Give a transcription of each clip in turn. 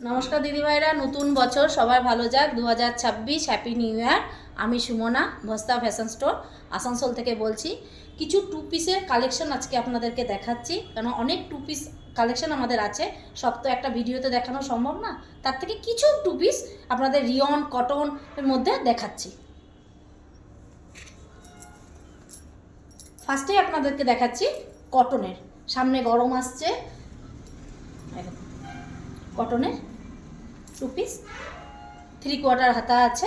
নমস্কার দিদিভাইরা, নতুন বছর সবাই ভালো যাক। 2026 হ্যাপি নিউ ইয়ার। আমি সুমনা, ভস্তা ফ্যাশন স্টোর আসানসোল থেকে বলছি। কিছু টু পিসের কালেকশন আজকে আপনাদেরকে দেখাচ্ছি, কারণ অনেক টু পিস কালেকশন আমাদের আছে, সব তো একটা ভিডিওতে দেখানো সম্ভব না। তার থেকে কিছু টু পিস আপনাদের রিয়ন কটন এর মধ্যে দেখাচ্ছি। ফার্স্টেই আপনাদেরকে দেখাচ্ছি কটনের। সামনে গরম আসছে, কটনের টু পিস 3/4 হাতা আছে।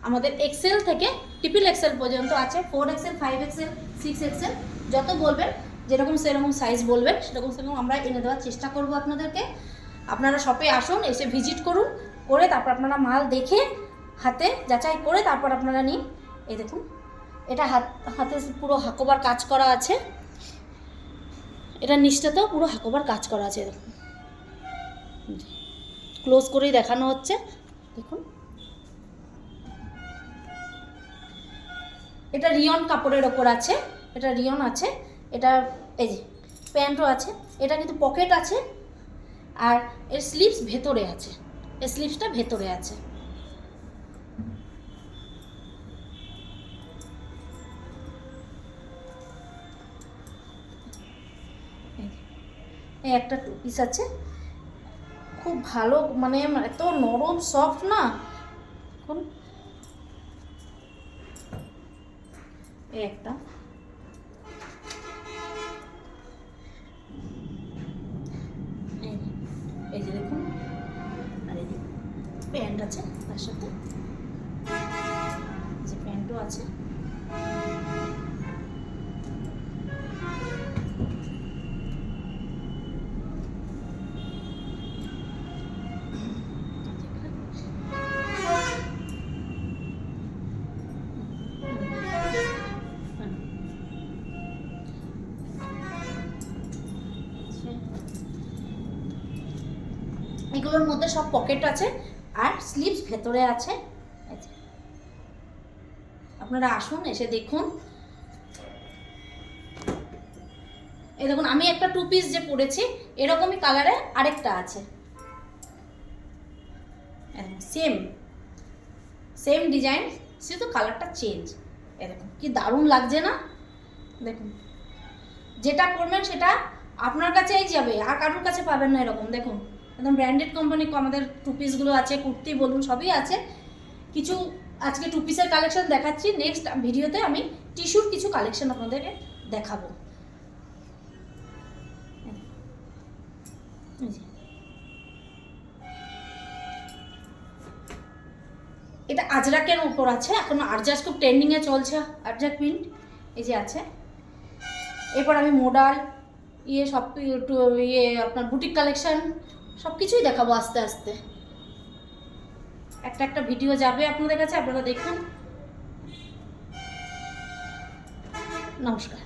আমাদের এক্সেল থেকে ট্রিপল এক্সেল পর্যন্ত আছে, 4XL, 5XL, 6XL, যত বলবেন, যেরকম সেরকম সাইজ বলবেন সেরকম আমরা এনে দেওয়ার চেষ্টা করব আপনাদেরকে। আপনারা শপে আসুন, এসে ভিজিট করুন, করে তারপর আপনারা মাল দেখে হাতে যাচাই করে তারপর আপনারা নিন। এই দেখুন, এটা হাতে পুরো হাকোবার কাজ করা আছে, এটা নিচটাতেও পুরো হাকোবার কাজ করা আছে। দেখুন, ক্লোজ করেই দেখানো হচ্ছে। দেখুন, এটা রিয়ন কাপড়ের ওপর আছে, এটা রিয়ন আছে। এটা এই যে প্যান্টও আছে, এটা কিন্তু পকেট আছে, আর এর স্লিভস ভেতরে আছে, এর স্লিভসটা ভেতরে আছে। এই একটা টু পিস আছে, খুব ভালো, মানে এত নরম সফট না। দেখুন, এই একটা, এই যে দেখুন, আর এই প্যান্ট আছে তার সাথে, যে প্যান্টও আছে। এগুলোর মধ্যে সব পকেট আছে আর স্লিভস ভেতরে আছে। আপনারা আসুন, এসে দেখুন। এই দেখুন, আমি একটা টু পিস যে পরেছি এরকমই কালারে আরেকটা আছে, সেম সেম ডিজাইন, শুধু কালারটা চেঞ্জ। এরকম কি দারুণ লাগছে না? দেখুন, যেটা পরবেন সেটা আপনার কাছেই যাবে, আর কারোর কাছে পাবেন না। এরকম দেখুন, একদম ব্র্যান্ডেড কোম্পানি আমাদের টু পিসগুলো আছে, কুর্তি বলুন সবই আছে। কিছু আজকে টু পিসের কালেকশন দেখাচ্ছি, নেক্সট ভিডিওতে আমি টিস্যুর কিছু কালেকশন আপনাদেরকে দেখাবো। এটা আজরাকের উপর আছে, এখন আরজাস খুব ট্রেন্ডিংয়ে চলছে, আরজাক প্রিন্ট এই যে আছে। এরপর আমি মোডাল সব আপনার বুটিক কালেকশন সব কিছুই দেখাবো আস্তে আস্তে। একটা একটা ভিডিও যাবে আপনাদের কাছে, আপনারা দেখুন। নমস্কার।